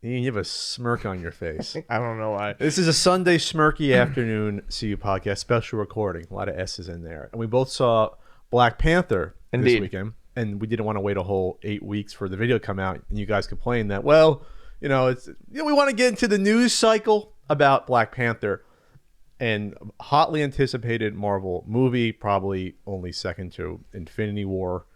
You have a smirk on your face. I don't know why. This is a Sunday smirky afternoon CU podcast special recording. A lot of S's in there. And we both saw Black Panther Indeed. this weekend. And we didn't want to wait a whole 8 weeks for the video to come out. And you guys complained that, well, we want to get into the news cycle about Black Panther. And hotly anticipated Marvel movie, probably only second to Infinity War.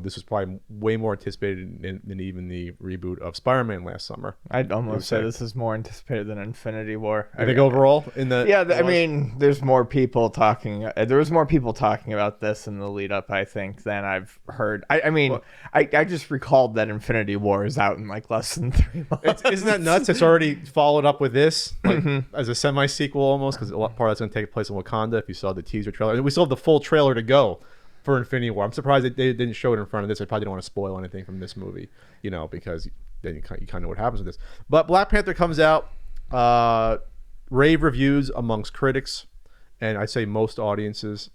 This was probably way more anticipated than even the reboot of Spider-Man last summer. I'd almost say this is more anticipated than Infinity War. I think overall in the I mean, there's more people talking. There was more people talking about this in the lead up, I think, than I've heard. I just recalled that Infinity War is out in like less than 3 months. Isn't that nuts? It's already followed up with this as a semi-sequel almost, because a lot part of that's going to take place in Wakanda. If you saw the teaser trailer, and we still have the full trailer to go for Infinity War. I'm surprised they didn't show it in front of this. I probably didn't want to spoil anything from this movie, because then you kind of know what happens with this. But Black Panther comes out, rave reviews amongst critics, and I'd say most audiences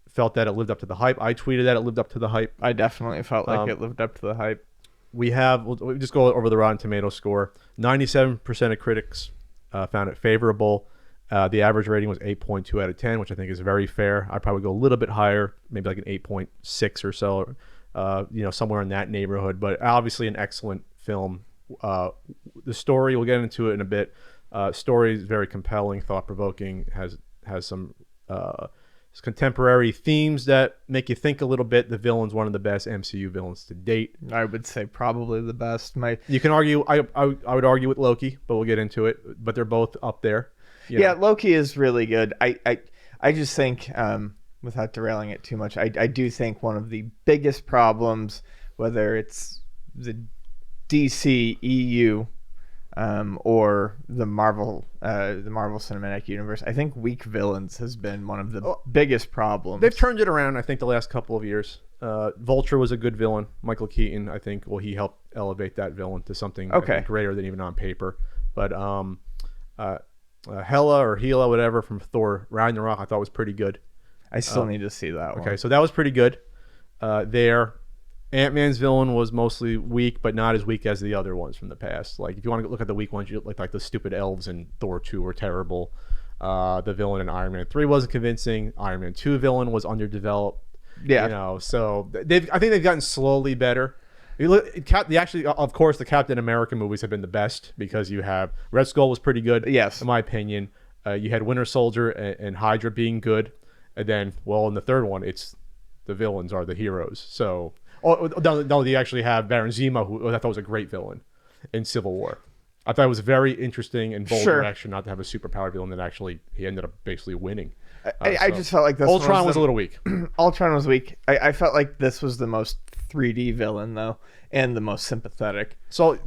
felt that it lived up to the hype. I tweeted that it lived up to the hype. I definitely felt like it lived up to the hype. We'll just go over the Rotten Tomatoes score. 97% of critics found it favorable. The average rating was 8.2 out of 10, which I think is very fair. I'd probably go a little bit higher, maybe like an 8.6 or so, somewhere in that neighborhood. But obviously an excellent film. The story, we'll get into it in a bit. Story is very compelling, thought-provoking, has some contemporary themes that make you think a little bit. The villain's one of the best MCU villains to date. I would say probably the best. You can argue, I would argue with Loki, but we'll get into it. But they're both up there. Yeah, Loki is really good. I just think, without derailing it too much, I do think one of the biggest problems, whether it's the DC EU or the Marvel Cinematic Universe, I think weak villains has been one of the biggest problems. They've turned it around, I think, the last couple of years. Vulture was a good villain. Michael Keaton, I think, he helped elevate that villain to something greater than even on paper. But Hela or Hela, whatever, from Thor Ragnarok, I thought was pretty good. I still need to see that one. Okay, so that was pretty good. There, Ant-Man's villain was mostly weak, but not as weak as the other ones from the past. Like, if you want to look at the weak ones, you like the stupid elves in Thor 2 were terrible. The villain in Iron Man 3 wasn't convincing. Iron Man 2 villain was underdeveloped. Yeah. So I think they've gotten slowly better. Of course, the Captain America movies have been the best because you have Red Skull was pretty good. Yes, in my opinion. You had Winter Soldier and Hydra being good, and then in the third one, it's the villains are the heroes. So, they actually have Baron Zemo, who I thought was a great villain in Civil War. I thought it was a very interesting and bold direction not to have a superpowered villain that actually he ended up basically winning. I just felt like this Ultron was a little weak. Ultron was weak. I felt like this was the most 3D villain though, and the most sympathetic. So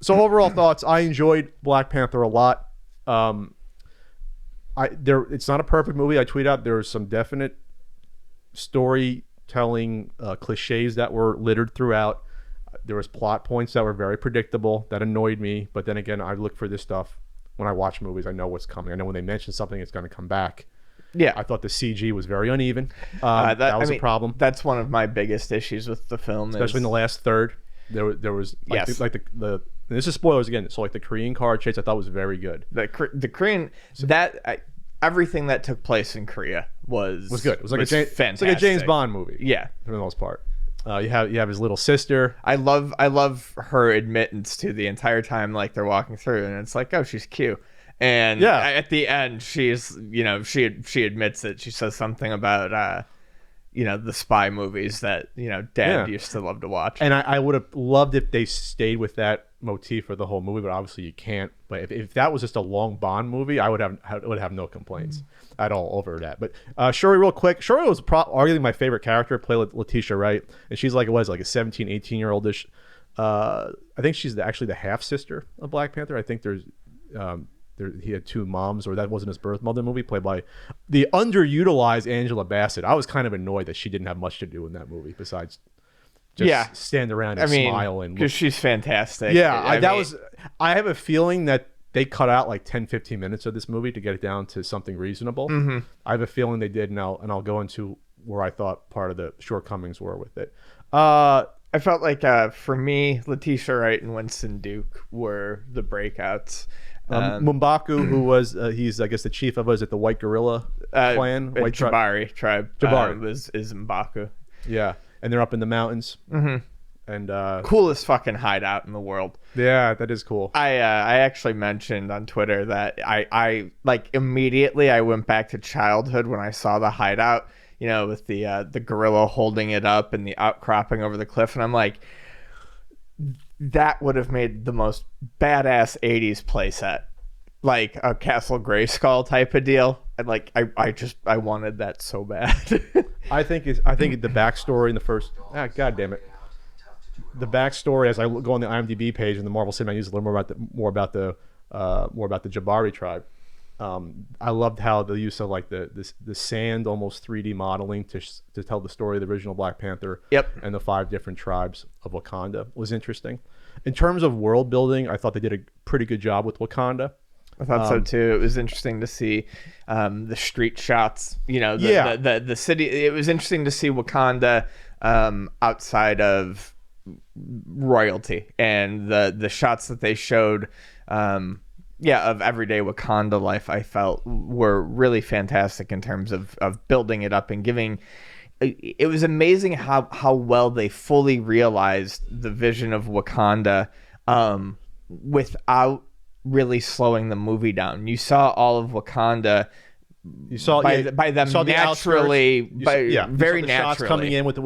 overall thoughts? I enjoyed Black Panther a lot. It's not a perfect movie. I tweet out there was some definite storytelling cliches that were littered throughout. There was plot points that were very predictable that annoyed me. But then again, I look for this stuff when I watch movies. I know what's coming. I know when they mention something, it's going to come back. Yeah, I thought the CG was very uneven. That was a problem. That's one of my biggest issues with the film, especially in the last third. There was the this is spoilers again. So like the Korean car chase, I thought was very good. The Korean everything that took place in Korea was good. It was fantastic. It's like a James Bond movie. Yeah, for the most part. You have his little sister. I love her admittance to the entire time, like they're walking through, and it's like, oh, she's cute. And at the end, she's she admits it. She says something about the spy movies that Dad used to love to watch. And I would have loved if they stayed with that motif for the whole movie, but obviously you can't. But if that was just a long Bond movie, I would have no complaints at all over that. But Shuri, real quick, Shuri was arguably my favorite character. Play Letitia Wright, and she's like a 17, 18-year-oldish. I think she's actually the half sister of Black Panther. I think there's. He had two moms, or that wasn't his birth mother movie, played by the underutilized Angela Bassett. I was kind of annoyed that she didn't have much to do in that movie besides just stand around and smile. And because she's fantastic. Yeah, I have a feeling that they cut out like 10, 15 minutes of this movie to get it down to something reasonable. Mm-hmm. I have a feeling they did, and I'll go into where I thought part of the shortcomings were with it. I felt like for me, Letitia Wright and Winston Duke were the breakouts. M'Baku, who was he's I guess the chief of, was it the White Gorilla clan? White Jabari tribe. Jabari is M'Baku. Yeah, and they're up in the mountains. Mm-hmm. And coolest fucking hideout in the world. Yeah, that is cool. I actually mentioned on Twitter that I like immediately I went back to childhood when I saw the hideout, you know, with the gorilla holding it up and the outcropping over the cliff, and I'm like, that would have made the most badass 80s playset, like a Castle Grayskull type of deal. And like I wanted that so bad. I think the backstory in the first God damn it. The backstory, as I go on the IMDb page and the Marvel Cinematic News, a little more about the Jabari tribe. I loved how the use of like the sand, almost 3D modeling to tell the story of the original Black Panther. Yep. And the 5 different tribes of Wakanda was interesting. In terms of world building, I thought they did a pretty good job with Wakanda. I thought so too. It was interesting to see the street shots. You know, the city. It was interesting to see Wakanda outside of royalty, and the shots that they showed of everyday Wakanda life, I felt were really fantastic in terms of building it up and giving. It was amazing how well they fully realized the vision of Wakanda without really slowing the movie down. You saw all of Wakanda. You saw by them naturally, very naturally shots coming in with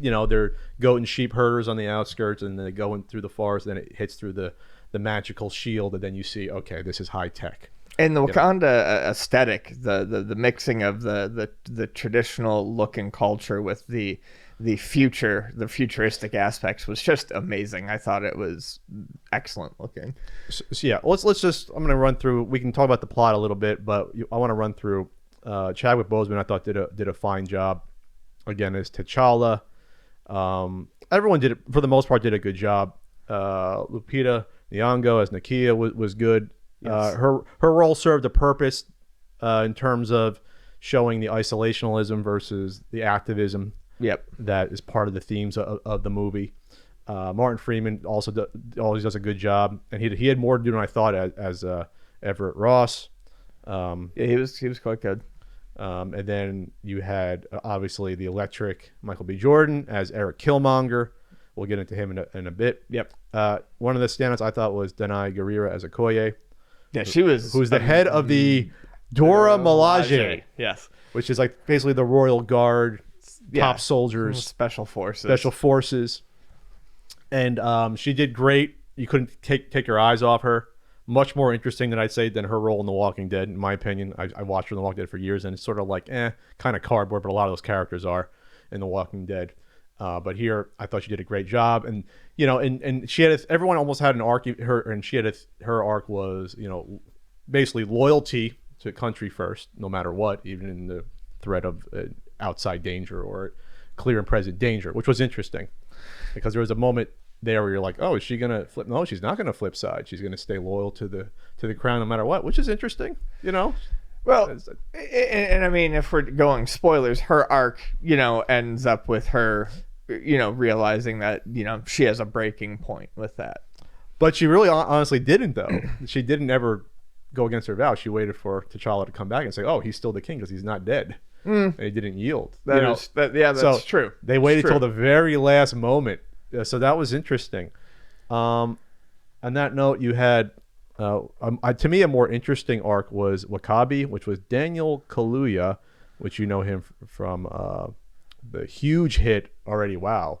you know, their goat and sheep herders on the outskirts, and then they go in through the forest. Then it hits through the magical shield, and then you see, okay, this is high tech. And the Wakanda aesthetic, the mixing of the traditional look and culture with the futuristic aspects was just amazing. I thought it was excellent looking. So yeah, let's just, I'm going to run through, we can talk about the plot a little bit, but I want to run through Chadwick Boseman. I thought did a fine job again as T'Challa. Everyone did it, for the most part, did a good job. Lupita Nyong'o as Nakia was good. Yes. Her role served a purpose in terms of showing the isolationism versus the activism. Yep, that is part of the themes of the movie. Martin Freeman also always does a good job, and he had more to do than I thought as Everett Ross. He was quite good. And then you had obviously the electric Michael B. Jordan as Eric Killmonger. We'll get into him in a bit. Yep. One of the standouts I thought was Danai Gurira as Okoye. Yeah, she was. Who's the head of the Dora Milaje? Yes. Which is like basically the Royal Guard, top soldiers, special forces. And she did great. You couldn't take your eyes off her. Much more interesting than I'd say than her role in The Walking Dead, in my opinion. I watched her in The Walking Dead for years, and it's sort of like kind of cardboard, but a lot of those characters are in The Walking Dead. But here, I thought she did a great job, and you know, and she had everyone almost had an arc. Her arc was, you know, basically loyalty to country first, no matter what, even in the threat of outside danger or clear and present danger, which was interesting because there was a moment there where you're like, oh, is she gonna flip? No, she's not gonna flip side. She's gonna stay loyal to the crown no matter what, which is interesting, you know. Well, and I mean, if we're going spoilers, her arc, you know, ends up with her, you know, realizing that, you know, she has a breaking point with that. But she really honestly didn't, though. She didn't ever go against her vow. She waited for T'Challa to come back and say, oh, he's still the king because he's not dead. And he didn't yield. That's true. They waited till the very last moment. So that was interesting. On that note, you had, to me, a more interesting arc was Wakabi, which was Daniel Kaluuya, which you know him from the huge hit already. Wow.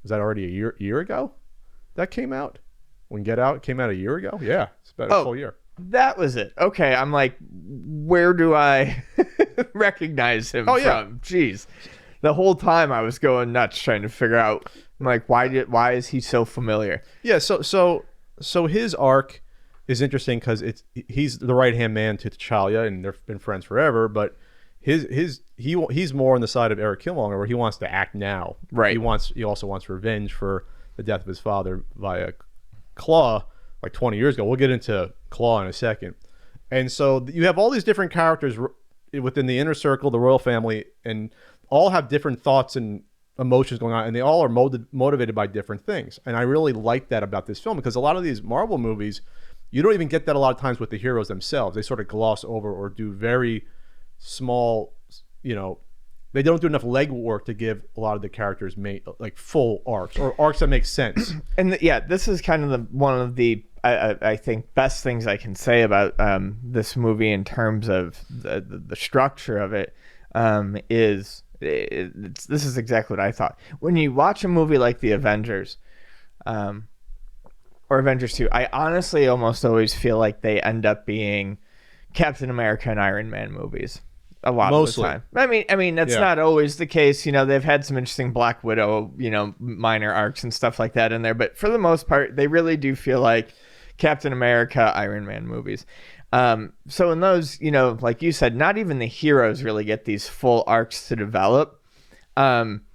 Was that already a year ago that came out? When Get Out came out a year ago? Yeah, it's about a full year. That was it. Okay, I'm like, where do I recognize him from? Jeez. The whole time I was going nuts trying to figure out, I'm like, why is he so familiar? Yeah, so his arc is interesting because he's the right-hand man to T'Challa, and they've been friends forever, but he's more on the side of Eric Killmonger, where he wants to act now. Right. He also wants revenge for the death of his father via Claw, like 20 years ago. We'll get into Claw in a second. And so you have all these different characters within the inner circle, the royal family, and all have different thoughts and emotions going on, and they all are motivated by different things. And I really like that about this film, because a lot of these Marvel movies, you don't even get that a lot of times with the heroes themselves. They sort of gloss over or do very small, they don't do enough legwork to give a lot of the characters like full arcs or arcs that make sense. And this is kind of one of the I think best things I can say about this movie in terms of the structure of it is this is exactly what I thought. When you watch a movie like The Avengers, or Avengers 2, I honestly almost always feel like they end up being Captain America and Iron Man movies. A lot Mostly. of the time. I mean that's not always the case. They've had some interesting Black Widow, minor arcs and stuff like that in there, but for the most part, they really do feel like Captain America, Iron Man movies. So in those, like you said, not even the heroes really get these full arcs to develop. Almost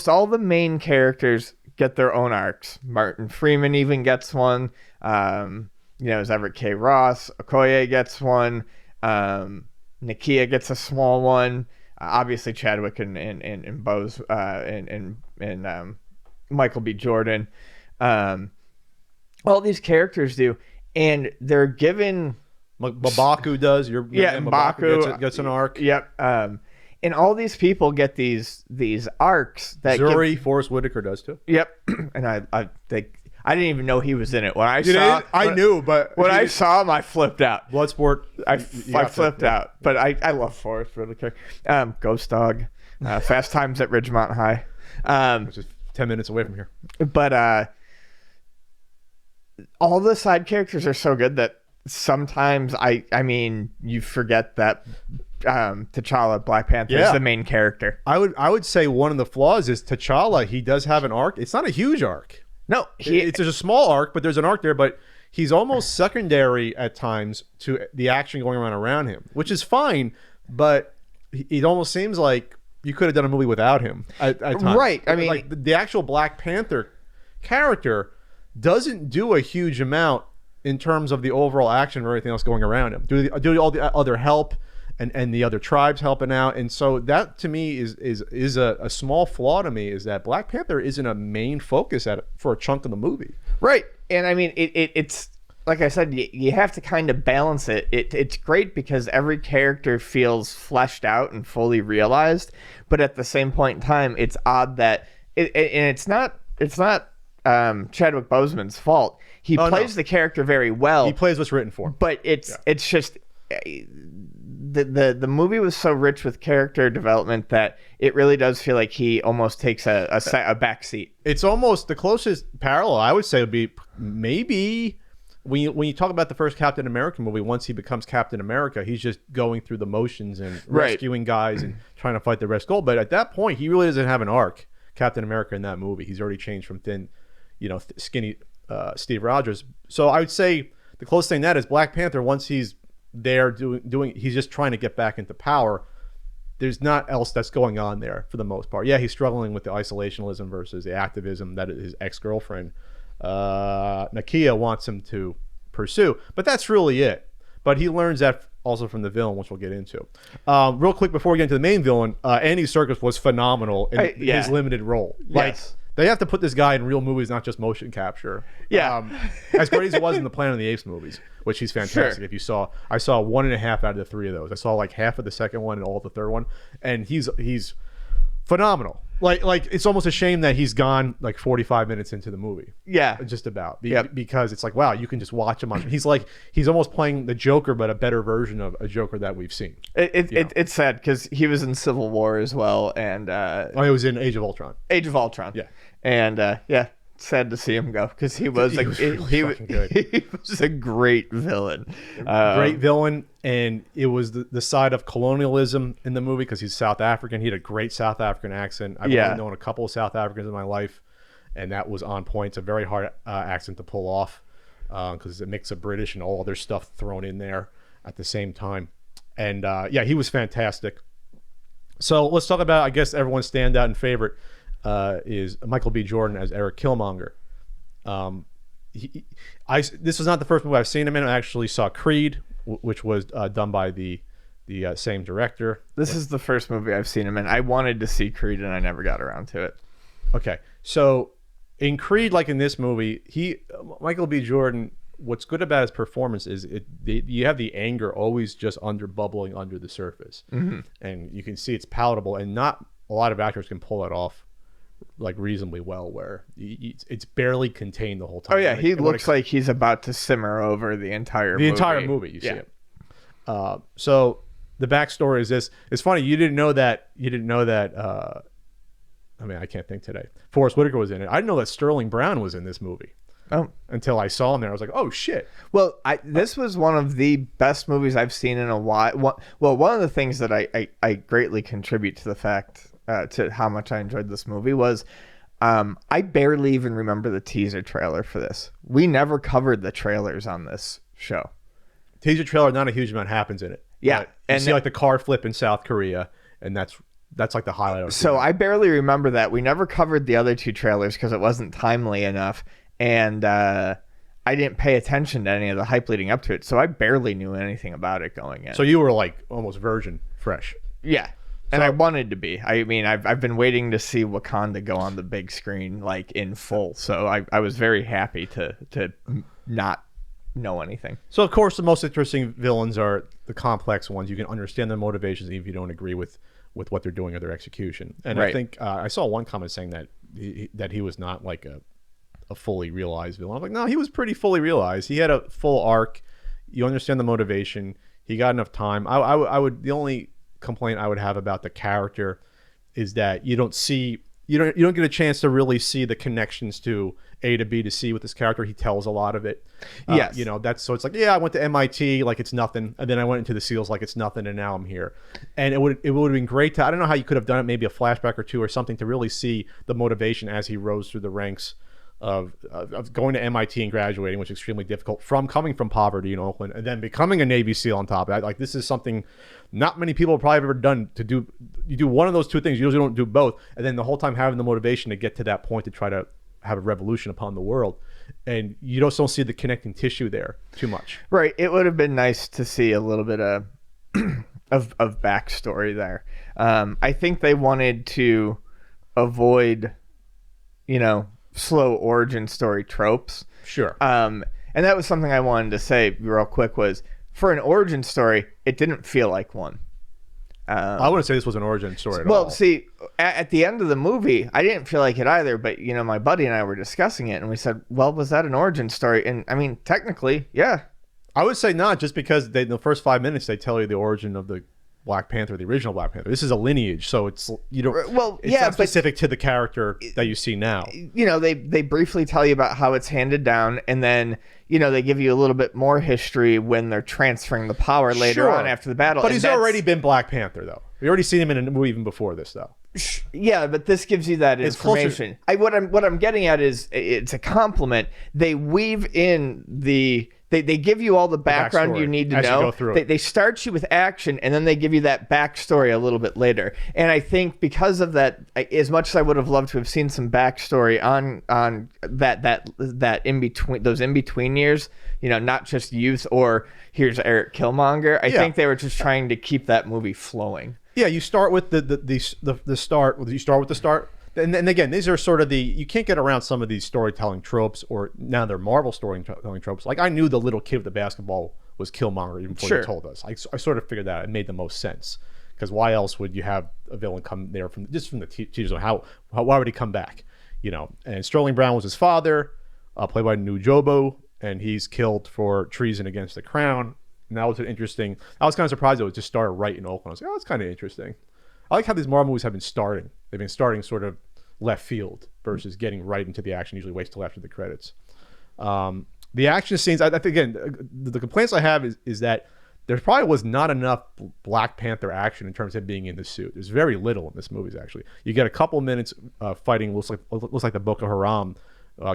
all the main characters get their own arcs. Martin Freeman even gets one. Is Everett K. Ross. Okoye gets one. Nakia gets a small one. Obviously Chadwick and Bose and Michael B. Jordan. All these characters do, and they're given. M'Baku does. M'Baku gets an arc. Yep. And all these people get these arcs that Zuri, Forrest Whitaker does too. Yep. And I think I didn't even know he was in it when I knew, but when I saw him, I flipped out. Bloodsport. I flipped out. But I love Forrest Whitaker. Ghost Dog, Fast Times at Ridgemont High. Which is 10 minutes away from here. But all the side characters are so good that sometimes I mean you forget that T'Challa, Black Panther, is the main character. I would say one of the flaws is T'Challa. He does have an arc. It's not a huge arc. No, there's a small arc, but there's an arc there. But he's almost secondary at times to the action going around him, which is fine. But it almost seems like you could have done a movie without him at times. Right. I mean, like the actual Black Panther character doesn't do a huge amount in terms of the overall action or everything else going around him. Do all the other help and the other tribes helping out, and so that to me is a small flaw to me, is that Black Panther isn't a main focus for a chunk of the movie. Right, and I mean it's like I said, you have to kind of balance it. It's great because every character feels fleshed out and fully realized, but at the same point in time, it's odd that and it's not Chadwick Boseman's fault. He plays the character very well. He plays what's written for him. But it's just the movie was so rich with character development that it really does feel like he almost takes a back seat. It's almost the closest parallel I would say would be maybe when you talk about the first Captain America movie. Once he becomes Captain America, he's just going through the motions and rescuing guys and trying to fight the Red Skull. But at that point, he really doesn't have an arc. Captain America in that movie, he's already changed from thin, skinny Steve Rogers. So I would say the closest thing to that is Black Panther. Once he's there doing he's just trying to get back into power. There's not else that's going on there for the most part. Yeah, he's struggling with the isolationism versus the activism that his ex-girlfriend Nakia wants him to pursue, but that's really it. But he learns that also from the villain, which we'll get into. Real quick before we get into the main villain, Andy Serkis was phenomenal in his limited role. Yes. They have to put this guy in real movies, not just motion capture. Yeah. As great as he was in the Planet of the Apes movies, which he's fantastic. Sure. If you saw, I saw 1.5 out of the 3 of those. I saw like half of the second one and all of the third one, and he's phenomenal. Like it's almost a shame that he's gone like 45 minutes into the movie. Yeah. Just about. Because it's like, wow, you can just watch him on. He's almost playing the Joker, but a better version of a Joker that we've seen. It's sad because he was in Civil War as well, and he was in Age of Ultron. Age of Ultron. Yeah. And sad to see him go because he was he was a great villain. Great villain, and it was the side of colonialism in the movie because he's South African. He had a great South African accent. I've only known a couple of South Africans in my life, and that was on point. It's a very hard accent to pull off because it's a mix of British and all other stuff thrown in there at the same time. And he was fantastic. So let's talk about, I guess, everyone's standout and favorite is Michael B. Jordan as Eric Killmonger. This was not the first movie I've seen him in. I actually saw Creed, which was done by the the same director. This is the first movie I've seen him in. I wanted to see Creed, and I never got around to it. Okay, so in Creed, like in this movie, Michael B. Jordan. What's good about his performance is you have the anger always just bubbling under the surface, and you can see it's palatable, and not a lot of actors can pull it off like reasonably well, where it's barely contained the whole time. Oh yeah, he looks like he's about to simmer over the entire movie. You see it. So the backstory is this. It's funny, you didn't know that. I mean, I can't think today. Forrest Whitaker was in it. I didn't know that Sterling Brown was in this movie. Oh. Until I saw him there, I was like, "Oh shit!" Well, this was one of the best movies I've seen in a while. One of the things that I greatly contribute to the fact to how much I enjoyed this movie was I barely even remember the teaser trailer for this. We never covered the trailers on this show. Teaser trailer, not a huge amount happens in it. Yeah, and you see like the car flip in South Korea, and that's like the highlight of it. So I barely remember that. We never covered the other two trailers because it wasn't timely enough. And I didn't pay attention to any of the hype leading up to it, so I barely knew anything about it going in. So you were like almost virgin fresh. Yeah, and I wanted to be. I mean, I've been waiting to see Wakanda go on the big screen like in full, so I was very happy to not know anything. So of course the most interesting villains are the complex ones. You can understand their motivations even if you don't agree with what they're doing or their execution. And right. I think I saw one comment saying that he was not like a fully realized villain. I'm like, no, he was pretty fully realized. He had a full arc. You understand the motivation. He got enough time. I would. The only complaint I would have about the character is that you don't get a chance to really see the connections to A to B to C with this character. He tells a lot of it. Yes. So it's like, yeah, I went to MIT like it's nothing, and then I went into the SEALs like it's nothing, and now I'm here. And it would have been great to. I don't know how you could have done it. Maybe a flashback or two or something to really see the motivation as he rose through the ranks of going to MIT and graduating, which is extremely difficult, from coming from poverty in Oakland and then becoming a Navy SEAL on top of that. Like, this is something not many people have probably ever done. To do, you do one of those two things, you usually don't do both, and then the whole time having the motivation to get to that point to try to have a revolution upon the world, and you just don't see the connecting tissue there too much. Right. It would have been nice to see a little bit of backstory there. I think they wanted to avoid, slow origin story tropes. Sure. And that was something I wanted to say real quick was, for an origin story, it didn't feel like one. I wouldn't say this was an origin story at all. Well, see, at the end of the movie, I didn't feel like it either, but, my buddy and I were discussing it, and we said, well, was that an origin story? And, I mean, technically, yeah. I would say not, just because in the first 5 minutes, they tell you the origin of the Black Panther, the original Black Panther. This is a lineage, so it's not specific to the character that you see now. They briefly tell you about how it's handed down, and then they give you a little bit more history when they're transferring the power later on after the battle. But he's already been Black Panther, though. We already seen him in a movie even before this, though. Yeah, but this gives you that information. What I'm getting at is, it's a compliment. They weave in They give you all the background you need to know. They start you with action, and then they give you that backstory a little bit later. And I think because of that, as much as I would have loved to have seen some backstory on that in between, those in between years, not just youth or here's Eric Killmonger. I think they were just trying to keep that movie flowing. Yeah, you start with the start. You start with the start. And again, these are sort of you can't get around some of these storytelling tropes, or now they're Marvel storytelling tropes. Like, I knew the little kid with the basketball was Killmonger even before they told us. I sort of figured that out. It made the most sense, because why else would you have a villain come there from the teasers? Why would he come back? And Sterling Brown was his father, played by Nujobo, and he's killed for treason against the crown. And that was interesting. I was kind of surprised it was just started right in Oakland. I was like, oh, that's kind of interesting. I like how these Marvel movies have been starting. They've been starting sort of left field versus getting right into the action. Usually waits till after the credits. The action scenes, I think, again, the complaints I have is that there probably was not enough Black Panther action in terms of being in the suit. There's very little in this movie, actually. You get a couple minutes fighting, looks like the Boko Haram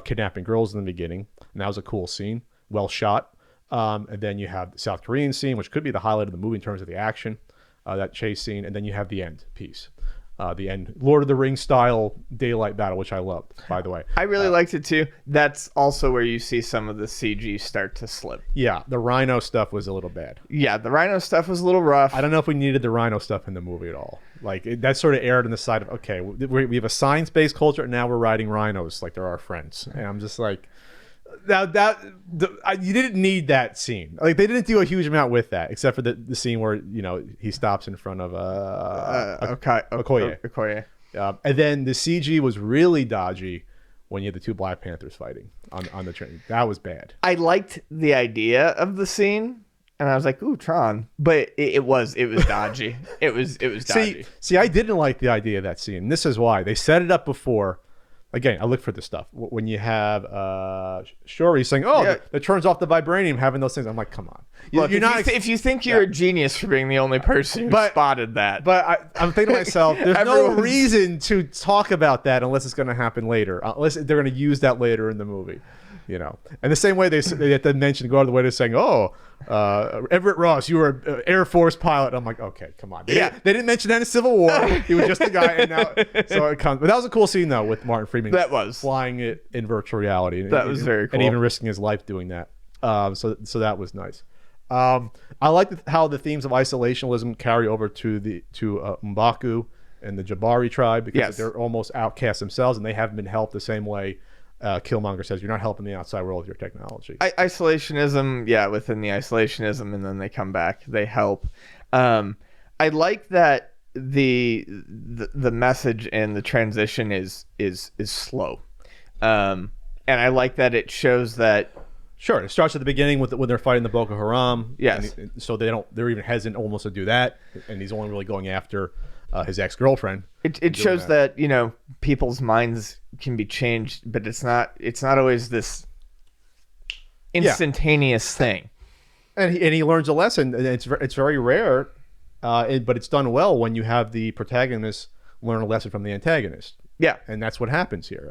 kidnapping girls in the beginning, and that was a cool scene, well shot. And then you have the South Korean scene, which could be the highlight of the movie in terms of the action, that chase scene, and then you have the end piece. the end Lord of the Rings style daylight battle, which I loved, by the way. I really liked it too. That's also where you see some of the CG start to slip. Yeah, the rhino stuff was a little bad. Yeah, the rhino stuff was a little rough. I don't know if we needed the rhino stuff in the movie at all. Like that sort of aired on the side of, okay, we have a science-based culture, and now we're riding rhinos like they're our friends, and I'm just like, you didn't need that scene. Like they didn't do a huge amount with that, except for the scene where he stops in front of Okoye. And then the CG was really dodgy when you had the two Black Panthers fighting on the train. That was bad. I liked the idea of the scene, and I was like, "Ooh, Tron," but it was dodgy. it was dodgy. See, I didn't like the idea of that scene. And this is why they set it up before. Again, I look for this stuff. When you have Shuri saying, "Oh, that turns off the vibranium," having those things, I'm like, "Come on, Look, if you think you're a genius for being the only person who spotted that." But I'm thinking to myself, there's no reason to talk about that unless it's going to happen later, unless they're going to use that later in the movie. And the same way they have to mention, go out of the way to saying, Everett Ross, you were an Air Force pilot. I'm like, okay, come on. They didn't mention that in Civil War. He was just a guy. And now, so it comes. But that was a cool scene, though, with Martin Freeman. That was. Flying it in virtual reality. That was very cool. And even risking his life doing that. So that was nice. I like how the themes of isolationism carry over to M'Baku and the Jabari tribe, because they're almost outcasts themselves, and they haven't been helped the same way. Killmonger says, you're not helping the outside world with your technology. Isolationism, within the isolationism, and then they come back, they help. I like that the message and the transition is slow, and I like that it shows that. Sure, it starts at the beginning when they're fighting the Boko Haram. Yes, so they're even hesitant almost to do that, and he's only really going after his ex-girlfriend. It shows that people's minds can be changed, but it's not always this instantaneous thing. And he learns a lesson. And it's very rare, but it's done well when you have the protagonist learn a lesson from the antagonist. Yeah, and that's what happens here.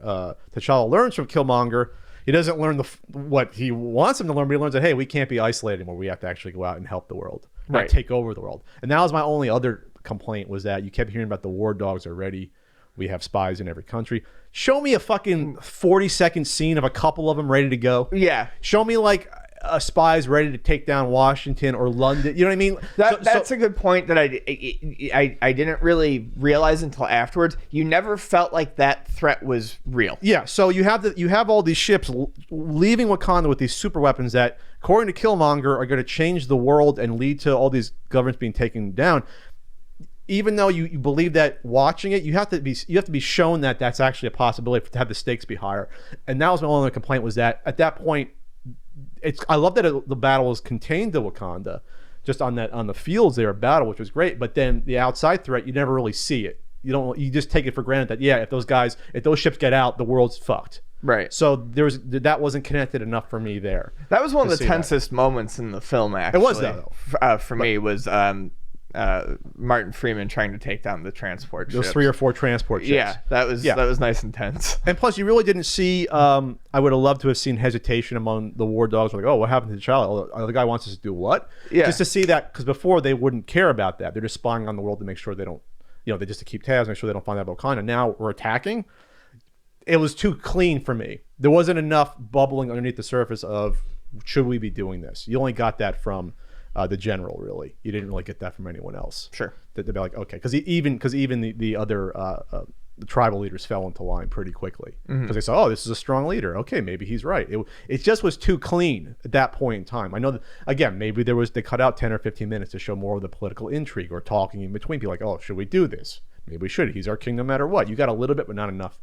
T'Challa learns from Killmonger. He doesn't learn what he wants him to learn, but he learns that, hey, we can't be isolated anymore. We have to actually go out and help the world, not take over the world. And that was my only other complaint, was that you kept hearing about the war dogs are ready. We have spies in every country. Show me a fucking 40-second scene of a couple of them ready to go. Yeah. Show me like a spies ready to take down Washington or London. You know what I mean? That's a good point that I didn't really realize until afterwards. You never felt like that threat was real. Yeah. So you have all these ships leaving Wakanda with these super weapons that, according to Killmonger, are going to change the world and lead to all these governments being taken down. Even though you believe that watching it, you have to be shown that that's actually a possibility, to have the stakes be higher. And that was my only complaint, was that at that point, I love that the battle is contained to Wakanda, just on the fields there, battle, which was great. But then the outside threat, you never really see it. You just take it for granted that if those ships get out, the world's fucked. Right. So that wasn't connected enough for me there. That was one of the tensest moments in the film. Actually, it was though. For me, was Martin Freeman trying to take down the transport ships. Those 3 or 4 transport ships. Yeah, that was nice and tense. And plus, you really didn't see. I would have loved to have seen hesitation among the war dogs. Like, oh, what happened to the child? Oh, the guy wants us to do what? Yeah. Just to see that, because before they wouldn't care about that. They're just spying on the world to make sure they don't. They just to keep tabs, make sure they don't find out about Wakanda. Now we're attacking. It was too clean for me. There wasn't enough bubbling underneath the surface of, should we be doing this? You only got that from the general, really. You didn't really get that from anyone else. Sure. They'd be like, okay, because even the other the tribal leaders fell into line pretty quickly, because they saw, oh, this is a strong leader. Okay, maybe he's right. It just was too clean at that point in time. I know that, again, maybe they cut out 10 or 15 minutes to show more of the political intrigue or talking in between people, like, oh, should we do this? Maybe we should. He's our king no matter what. You got a little bit, but not enough,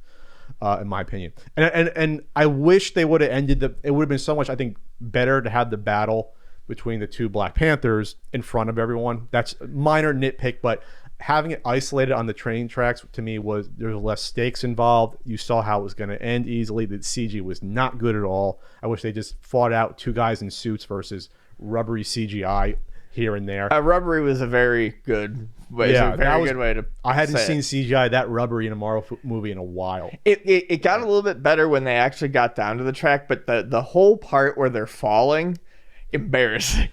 in my opinion. And I wish they would have ended it would have been so much, I think, better to have the battle between the two Black Panthers in front of everyone. That's a minor nitpick, but having it isolated on the train tracks, to me, there was less stakes involved. You saw how it was going to end easily. The CG was not good at all. I wish they just fought out 2 guys in suits versus rubbery CGI here and there. Rubbery was a very good way. Yeah, good way to. I hadn't seen CGI that rubbery in a Marvel movie in a while. It got a little bit better when they actually got down to the track, but the whole part where they're falling, embarrassing.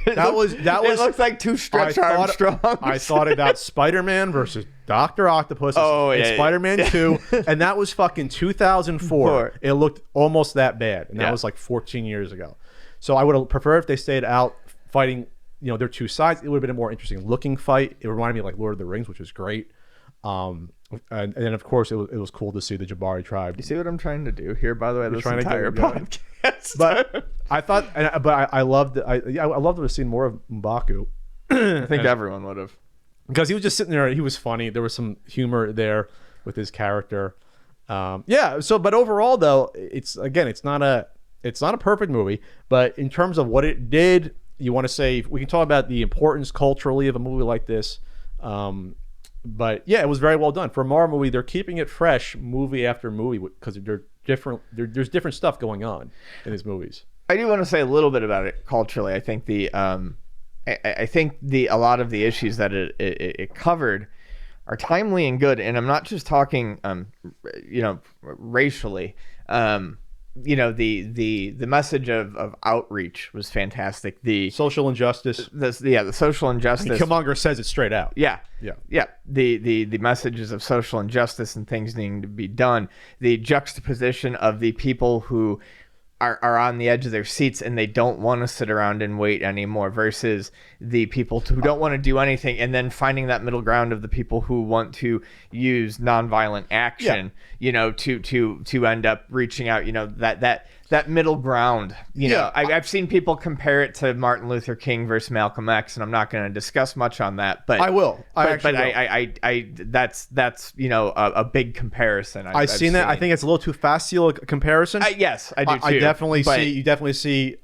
That was It looks like two Stretch Armstrongs. I thought about Spider-Man versus Dr. Octopus in Spider-Man 2, and that was fucking 2004. It looked almost that bad, and that was like 14 years ago. So I would have preferred if they stayed out fighting, their two sides. It would have been a more interesting looking fight. It reminded me of like Lord of the Rings, which was great. And then of course it was cool to see the Jabari tribe. You see what I'm trying to do here, by the way, this entire podcast. But I thought, I loved to have seen more of M'Baku. I think everyone would have, because he was just sitting there. He was funny. There was some humor there with his character. But overall though, it's not a perfect movie. But in terms of what it did, you want to say, we can talk about the importance culturally of a movie like this. But yeah, it was very well done for a Marvel movie. They're keeping it fresh movie after movie because they're different. There's different stuff going on in these movies. I do want to say a little bit about it culturally. I think a lot of the issues that it covered are timely and good. And I'm not just talking, racially. The message of outreach was fantastic. The social injustice. The social injustice. Killmonger says it straight out. Yeah. The messages of social injustice and things needing to be done. The juxtaposition of the people who are on the edge of their seats and they don't want to sit around and wait anymore, versus the people who don't want to do anything, and then finding that middle ground of the people who want to use nonviolent action, to end up reaching out, that middle ground. I've seen people compare it to Martin Luther King versus Malcolm X, and I'm not going to discuss much on that, but I will. That's a big comparison. I've seen that. I think it's a little too facile a comparison. Yes, I do too. You definitely see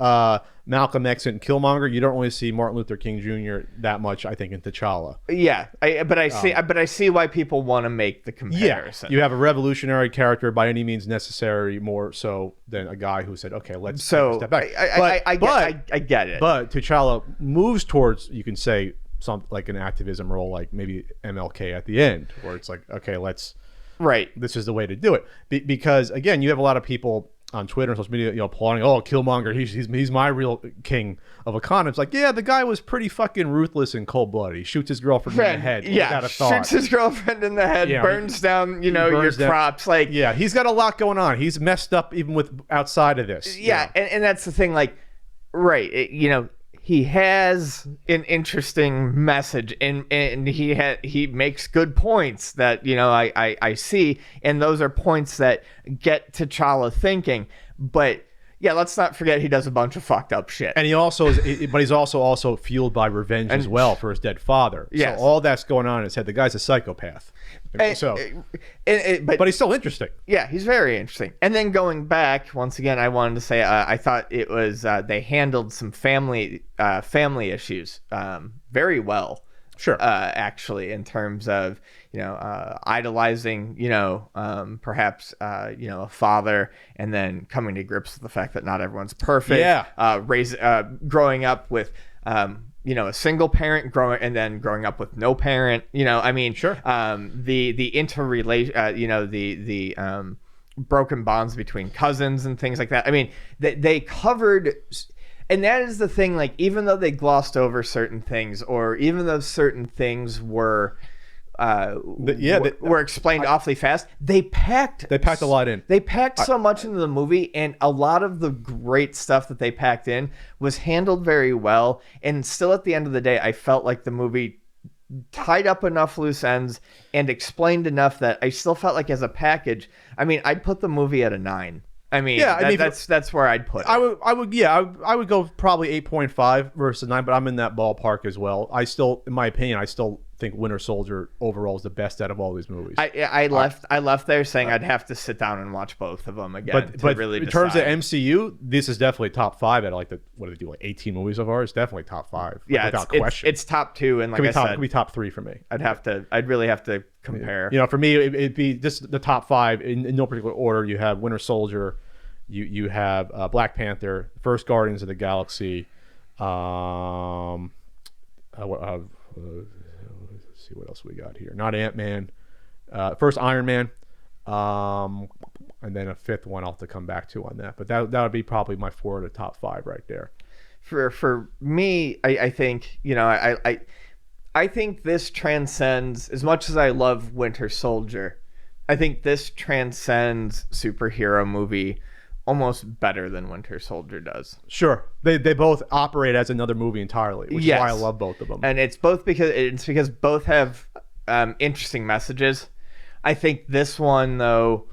Malcolm X and Killmonger. You don't really see Martin Luther King Jr. that much, I think, in T'Challa. Yeah, I see why people want to make the comparison. Yeah, you have a revolutionary character by any means necessary, more so than a guy who said, "Okay, let's step back." I get it. But T'Challa moves towards, you can say, some like an activism role, like maybe MLK at the end, where it's like, okay, this is the way to do it. Because again, you have a lot of people on Twitter and social media, applauding, "Oh, Killmonger, he's my real king of Wakanda." It's like, yeah, the guy was pretty fucking ruthless and cold-blooded. He shoots his girlfriend in the head. Yeah, shoots his girlfriend in the head, burns down, your crops. Like, yeah, he's got a lot going on. He's messed up even with outside of this. Yeah, and that's the thing. Like, right, he has an interesting message, and he makes good points that I see, and those are points that get T'Challa thinking. But yeah, let's not forget he does a bunch of fucked up shit. And he also is, but he's also fueled by revenge as well for his dead father. Yes. So all that's going on in his head. The guy's a psychopath. But he's still interesting. Yeah, he's very interesting. And then going back, once again, I wanted to say I thought it was they handled some family issues very well. Sure. Actually, in terms of idolizing perhaps a father, and then coming to grips with the fact that not everyone's perfect. Yeah. Growing up with a single parent, growing up with no parent. Sure. The interrelation, the broken bonds between cousins and things like that. I mean, they covered. And that is the thing, like, even though they glossed over certain things, or even though certain things were explained awfully fast, they packed a lot in. They packed so much into the movie, and a lot of the great stuff that they packed in was handled very well. And still, at the end of the day, I felt like the movie tied up enough loose ends and explained enough that I still felt like, as a package, I'd put the movie at a 9. That's where I'd put it. I would go probably 8.5 versus 9, but I'm in that ballpark as well. In my opinion, I still think Winter Soldier overall is the best out of all these movies. I left there saying I'd have to sit down and watch both of them again. But really in terms of MCU, this is definitely top 5 out of what do they do, like 18 movies so far? It's definitely top 5. Yeah, without question. It's top 2, and it could be top 3 for me. I'd really have to compare. For me, it'd be just the top 5 in no particular order. You have Winter Soldier, you have Black Panther, First Guardians of the Galaxy, let's see what else we got here. Not Ant-Man, first Iron Man, and then a 5th one I'll have to come back to on that. But that would be probably my 4 of the top 5 right there. for me, I think, you know, I think this transcends, as much as I love Winter Soldier, I think this transcends superhero movie almost better than Winter Soldier does. Sure, they both operate as another movie entirely, which is why I love both of them. And it's because both have interesting messages. I think this one though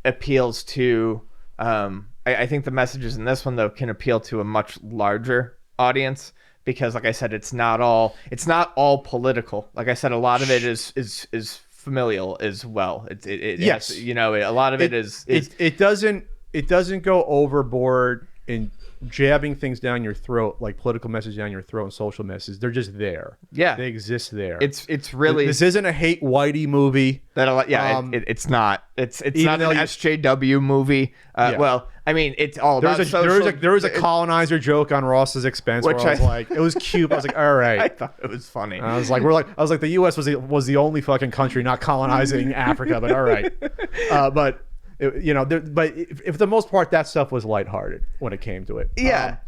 appeals to. I think the messages in this one though can appeal to a much larger audience because, like I said, it's not all political. Like I said, a lot of it is familial as well. Yes, you know, a lot of it is. It doesn't go overboard in jabbing things down your throat, like political message down your throat and social messages. They're just there. Yeah, they exist there. It's really, this isn't a hate whitey movie. It's not. It's not an SJW movie. Well, I mean, it's all about social. There was a colonizer joke on Ross's expense, which I was like, it was cute. I was like, all right. I thought it was funny. And I was like, the U.S. was the only fucking country not colonizing Africa, but all right. But if the most part, that stuff was lighthearted when it came to it. Yeah.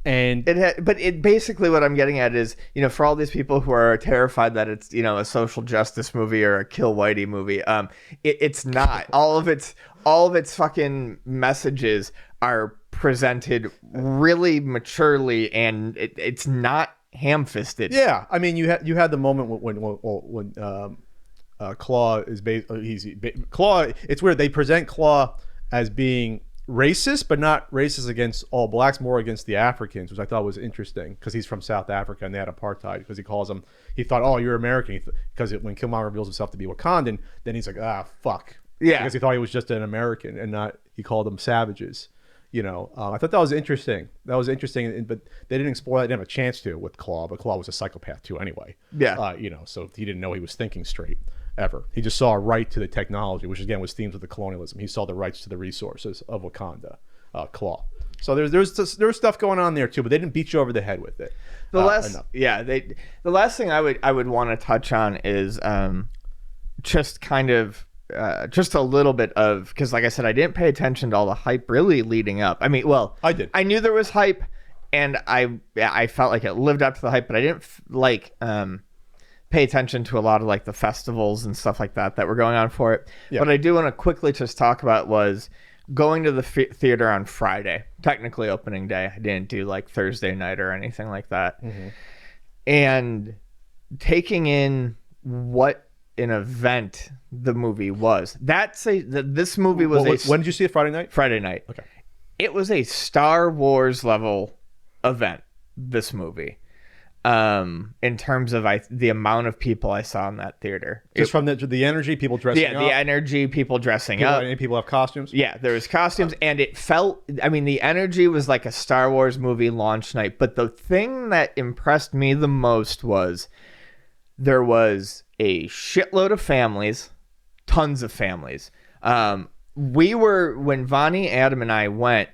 And it basically, what I'm getting at is, you know, for all these people who are terrified that it's, you know, a social justice movie or a kill whitey movie, it's not. All of its fucking messages are presented really maturely, and it's not ham-fisted. Yeah, I mean, you had the moment when Claw is Claw. It's weird. They present Claw as being racist, but not racist against all blacks, more against the Africans, which I thought was interesting because he's from South Africa and they had apartheid. Because he thought, oh, you're American. Because when Killmonger reveals himself to be Wakandan, then he's like, fuck. Yeah. Because he thought he was just an American and not, he called them savages. You know, I thought that was interesting. But they didn't explore that. They didn't have a chance to with Claw, but Claw was a psychopath too anyway. Yeah. You know, so he didn't know he was thinking straight. Ever. He just saw a right to the technology, which again was themes of the colonialism. He saw the rights to the resources of Wakanda, Claw. So there's stuff going on there too, but they didn't beat you over the head with it. The last thing I would want to touch on is just kind of just a little bit of, because like I said, I didn't pay attention to all the hype really leading up. I mean, well, I did. I knew there was hype, and I felt like it lived up to the hype, but I didn't pay attention to a lot of like the festivals and stuff like that were going on for it. Yeah. What I do want to quickly just talk about was going to the theater on Friday, technically opening day. I didn't do like Thursday night or anything like that. Mm-hmm. And taking in what an event the movie was. This movie was when did you see it? Friday night? Friday night. Okay. It was a Star Wars level event, this movie. In terms of the amount of people I saw in that theater, just from the energy, people dressing up. Yeah, the energy, people dressing up. Any people have costumes. Yeah, there was costumes, and it felt. I mean, the energy was like a Star Wars movie launch night. But the thing that impressed me the most was there was a shitload of families, tons of families. When Vonnie, Adam, and I went,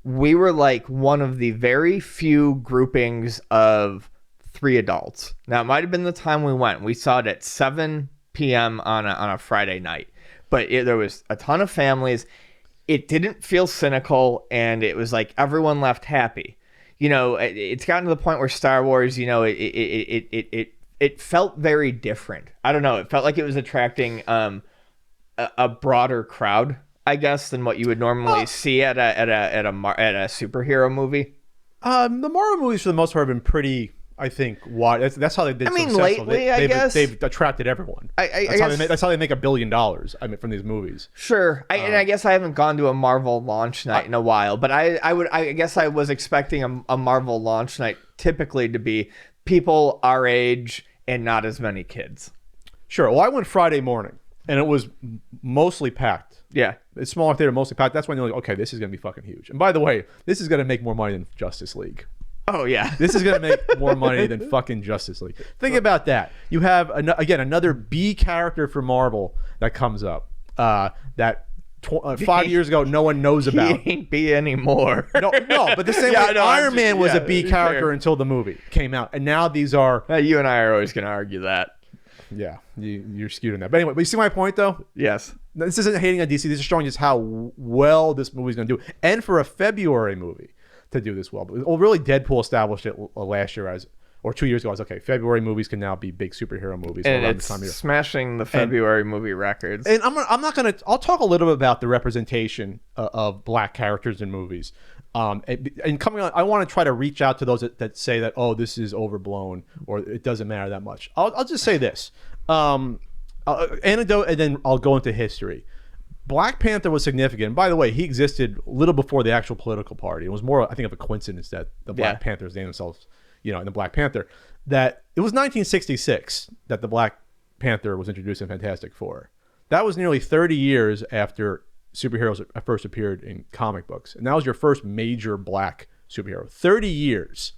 we were like one of the very few groupings of 3 adults. Now, it might have been the time we went. We saw it at 7 p.m. on a Friday night. But there was a ton of families. It didn't feel cynical, and it was like everyone left happy. You know, it's gotten to the point where Star Wars, you know, it felt very different. I don't know. It felt like it was attracting a broader crowd, I guess, than what you would normally see at a superhero movie. The Marvel movies, for the most part, have been pretty, I think, wide. That's how they did. I mean, lately, I guess they've attracted everyone. That's how they make $1 billion. I mean, from these movies. Sure, and I guess I haven't gone to a Marvel launch night in a while, but I guess I was expecting a Marvel launch night typically to be people our age and not as many kids. Sure. Well, I went Friday morning, and it was mostly packed. Yeah. It's smaller theater, mostly packed. That's when you're like, okay, this is going to be fucking huge. And by the way, this is going to make more money than Justice League. Oh, yeah. This is going to make more money than fucking Justice League. Think about that. You have, another B character for Marvel that comes up that 5 years ago no one knows about. He ain't B anymore. No, but the same way Iron Man was a B character until the movie came out. And now these are... you and I are always going to argue that. Yeah, you're skewed on that. But anyway, but you see my point, though? Yes. This isn't hating on DC. This is showing just how well this movie's going to do. And for a February movie, to do this well. But really, Deadpool established it last year or 2 years ago. I was okay. February movies can now be big superhero movies. And around it's the time of year. smashing the February movie records. And I'll talk a little bit about the representation of black characters in movies. And coming on, I want to try to reach out to those that say that, oh, this is overblown or it doesn't matter that much. I'll just say this. Anecdote, and then I'll go into history. Black Panther was significant. And by the way, he existed a little before the actual political party. It was more, I think, of a coincidence that the Black Panthers named themselves, in the Black Panther. That it was 1966 that the Black Panther was introduced in Fantastic Four. That was nearly 30 years after superheroes first appeared in comic books, and that was your first major black superhero. 30 years.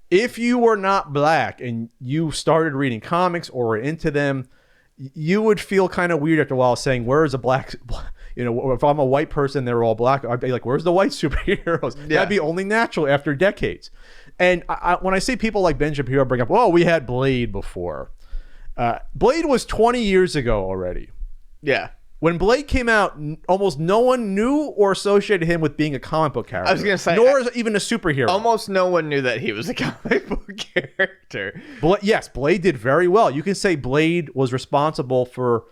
If you were not black and you started reading comics or were into them, you would feel kind of weird after a while saying, where's a black, if I'm a white person, they're all black, I'd be like, where's the white superheroes? Yeah. That'd be only natural after decades. And when I see people like Ben Shapiro bring up, well, we had Blade before. Blade was 20 years ago already. Yeah. When Blade came out, almost no one knew or associated him with being a comic book character. I was going to say, nor even a superhero. Almost no one knew that he was a comic book character. Yes, Blade did very well. You can say Blade was responsible for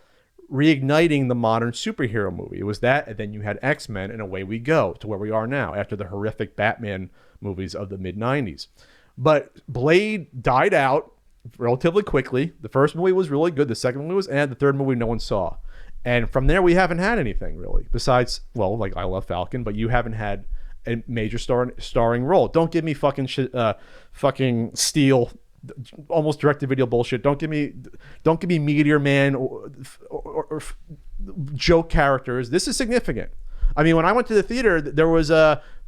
reigniting the modern superhero movie. It was that, and then you had X-Men, and away we go to where we are now after the horrific Batman movies of the mid-90s. But Blade died out relatively quickly. The first movie was really good. The second movie was, and the third movie no one saw. And from there, we haven't had anything really besides, well, like I Love Falcon, but you haven't had a major starring role. Don't give me fucking Steel, almost direct-to-video bullshit. Don't give me Meteor Man or joke characters. This is significant. I mean, when I went to the theater, there was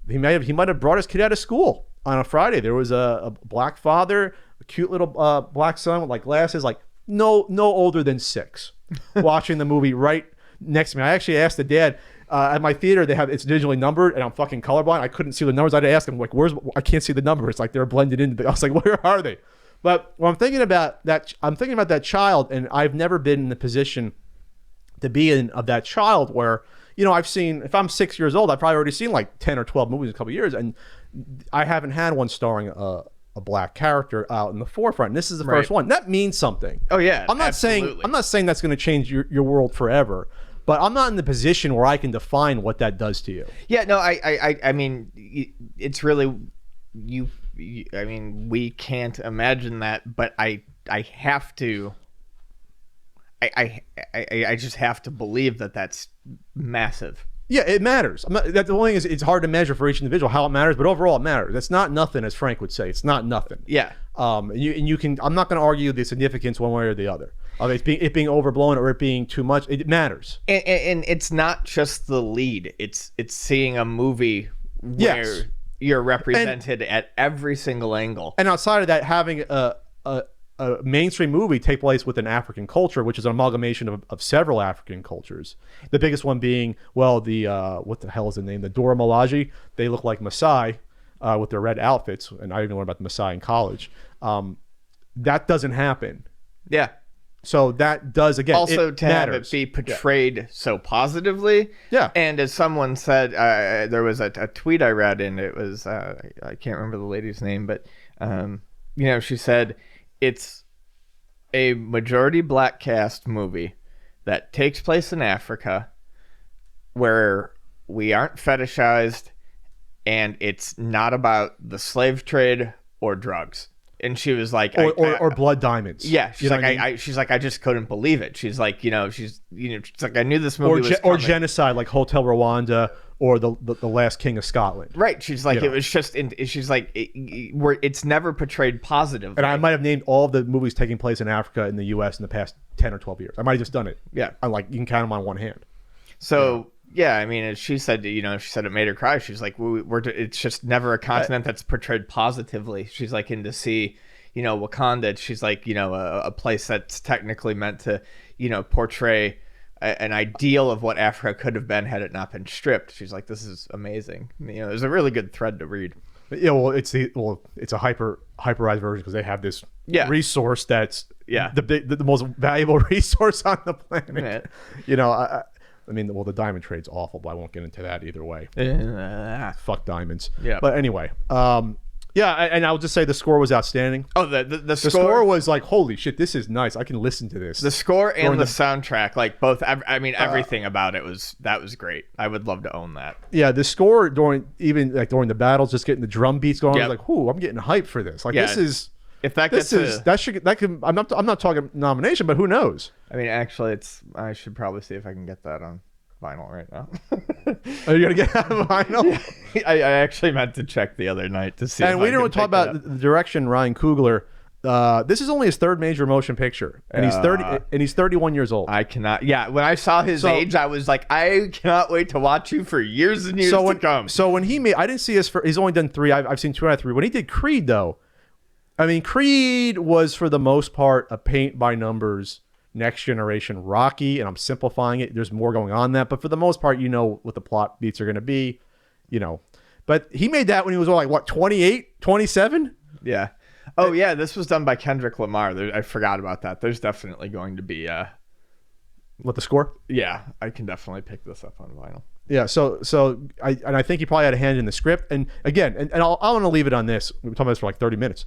he might have brought his kid out of school on a Friday. There was a black father, a cute little black son with like glasses, like no older than 6. Watching the movie right next to me. I actually asked the dad at my theater, it's digitally numbered and I'm fucking colorblind. I couldn't see the numbers. I had to ask him, like, I can't see the numbers. Like they're blended in. I was like, where are they? But when I'm thinking about that child, and I've never been in the position to be of that child where, I've seen, if I'm 6 years old, I've probably already seen like 10 or 12 movies in a couple of years, and I haven't had one starring a black character out in the forefront. And this is the first one. That means something. Oh yeah. I'm not saying that's going to change your world forever, but I'm not in the position where I can define what that does to you. Yeah, no, I mean, it's really I mean, we can't imagine that, but I have to. I just have to believe that that's massive. Yeah, it matters. The only thing is, it's hard to measure for each individual how it matters, but overall it matters. That's not nothing, as Frank would say. It's not nothing. Yeah. You can. I'm not going to argue the significance one way or the other. It being overblown or it being too much. It matters. And it's not just the lead. It's seeing a movie where you're represented at every single angle. And outside of that, having a mainstream movie take place with an African culture, which is an amalgamation of several African cultures. The biggest one being, well, the what the hell is the name? The Dora Milaje. They look like Maasai with their red outfits, and I even learned about the Maasai in college. That doesn't happen. Yeah. So that does, again, also it to matters. have it be portrayed so positively. Yeah. And as someone said, there was a tweet I read, and it was I can't remember the lady's name, but she said, it's a majority black cast movie that takes place in Africa where we aren't fetishized, and it's not about the slave trade or drugs. And she was like, or blood diamonds. Yeah, she's like, she's like, I just couldn't believe it. She's like, she's like, I knew this movie was coming. Or genocide, like Hotel Rwanda, or the Last King of Scotland. Right. She's like, it was just, she's like, it's never portrayed positively. And I might have named all of the movies taking place in Africa in the U.S. in the past 10 or 12 years. I might have just done it. Yeah. You can count them on one hand. So. Yeah, I mean, as she said, she said it made her cry. She's like, it's just never a continent that's portrayed positively. She's like, and to see, Wakanda, she's like, a place that's technically meant to, portray an ideal of what Africa could have been had it not been stripped. She's like, this is amazing. It was a really good thread to read. Yeah, well, it's a hyperized version because they have this resource that's the most valuable resource on the planet. Yeah. I mean, well, the diamond trade's awful, but I won't get into that either way. Fuck diamonds. Yeah. But anyway, yeah, and I'll just say the score was outstanding. Oh, the score was like, holy shit, this is nice. I can listen to this. The score and the soundtrack, like both. I mean, everything about it was great. I would love to own that. Yeah, the score during the battles, just getting the drum beats going, I was like, "Ooh, I'm getting hyped for this." Like this is if that this gets is that could. I'm not talking nomination, but who knows? I mean, actually, I should probably see if I can get that on vinyl right now. Are you gonna get on vinyl? I actually meant to check the other night to see. And we didn't talk about the direction. Ryan Coogler. This is only his third major motion picture, and he's 30 and he's 31 years old. I cannot. Yeah, when I saw his age, I was like, I cannot wait to watch you for years and years to come. So when he made, I didn't see his. He's only done 3. I've seen 2 out of 3. When he did Creed, though, I mean, Creed was for the most part a paint by numbers next generation Rocky, and I'm simplifying it. There's more going on that, but for the most part, you know what the plot beats are going to be, you know. But he made that when he was like what 28, 27. Yeah. Oh yeah, this was done by Kendrick Lamar. I forgot about that. There's definitely going to be what, the score? Yeah, I can definitely pick this up on vinyl. Yeah, so I think he probably had a hand in the script. And again, and I want to leave it on this. We've been talking about this for like 30 minutes.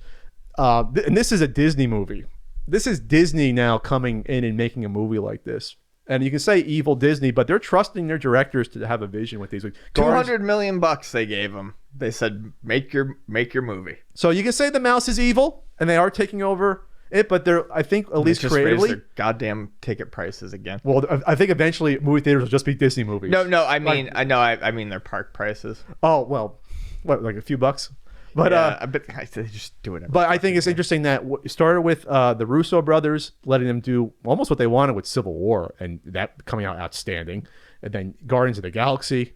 And this is a Disney movie. This is Disney now coming in and making a movie like this. And you can say evil Disney, but they're trusting their directors to have a vision with these. $200 million they gave them. They said, make your movie. So you can say the mouse is evil, and they are taking over it, but they're, I think, at least creatively, raise their goddamn ticket prices again. Well, I think eventually movie theaters will just be Disney movies. No, I mean, I mean their park prices. Oh well, what, like a few bucks? But yeah, they just do it. But I think it's interesting that it started with the Russo brothers letting them do almost what they wanted with Civil War, and that coming out outstanding. And then Guardians of the Galaxy.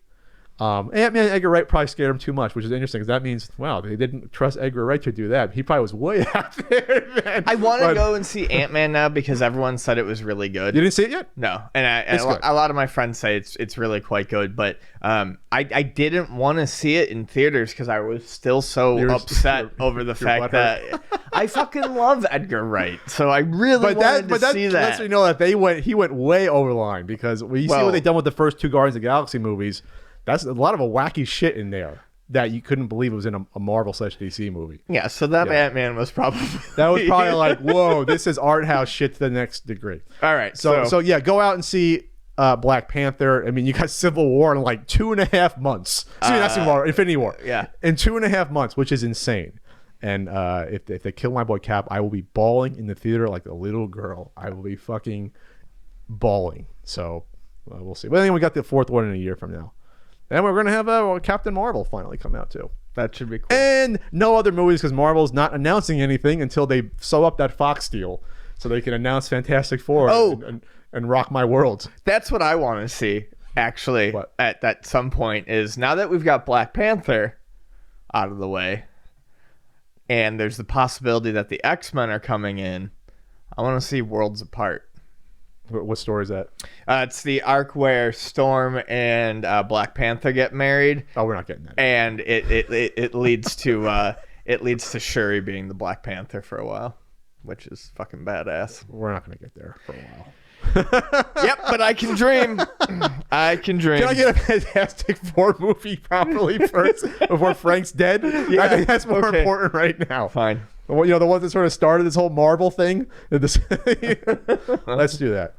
Ant-Man, Edgar Wright probably scared him too much, which is interesting because that means, wow, they didn't trust Edgar Wright to do that. He probably was way out there, man. I want to go and see Ant-Man now because everyone said it was really good. You didn't see it yet? No, and a lot of my friends say it's really quite good, but I didn't want to see it in theaters because I was still so upset over the fact that I fucking love Edgar Wright, so I really wanted to see that. Lets me know that he went way over the line because when you see what they've done with the first 2 Guardians of the Galaxy movies. That's a lot of a wacky shit in there that you couldn't believe it was in a Marvel/DC movie. Yeah, so that Ant-Man was probably like, whoa, this is art house shit to the next degree. All right, so yeah, go out and see Black Panther. I mean, you got Civil War in like 2.5 months. That's Infinity War. Yeah, in 2.5 months, which is insane. And if they kill my boy Cap, I will be bawling in the theater like a little girl. I will be fucking bawling. So we'll see. But I think we got the 4th one in a year from now. And we're going to have Captain Marvel finally come out too. That should be cool. And no other movies because Marvel's not announcing anything until they sew up that Fox deal so they can announce Fantastic Four and rock my world. That's what I want to see, actually, at some point is now that we've got Black Panther out of the way and there's the possibility that the X-Men are coming in, I want to see Worlds Apart. What story is that? It's the arc where Storm and Black Panther get married. Oh, we're not getting that. And it leads to Shuri being the Black Panther for a while, which is fucking badass. We're not going to get there for a while. Yep, but I can dream. I can dream. Can I get a Fantastic Four movie properly first before Frank's dead? Yeah, I think that's more important right now. Fine. Well, the ones that sort of started this whole Marvel thing. Let's do that.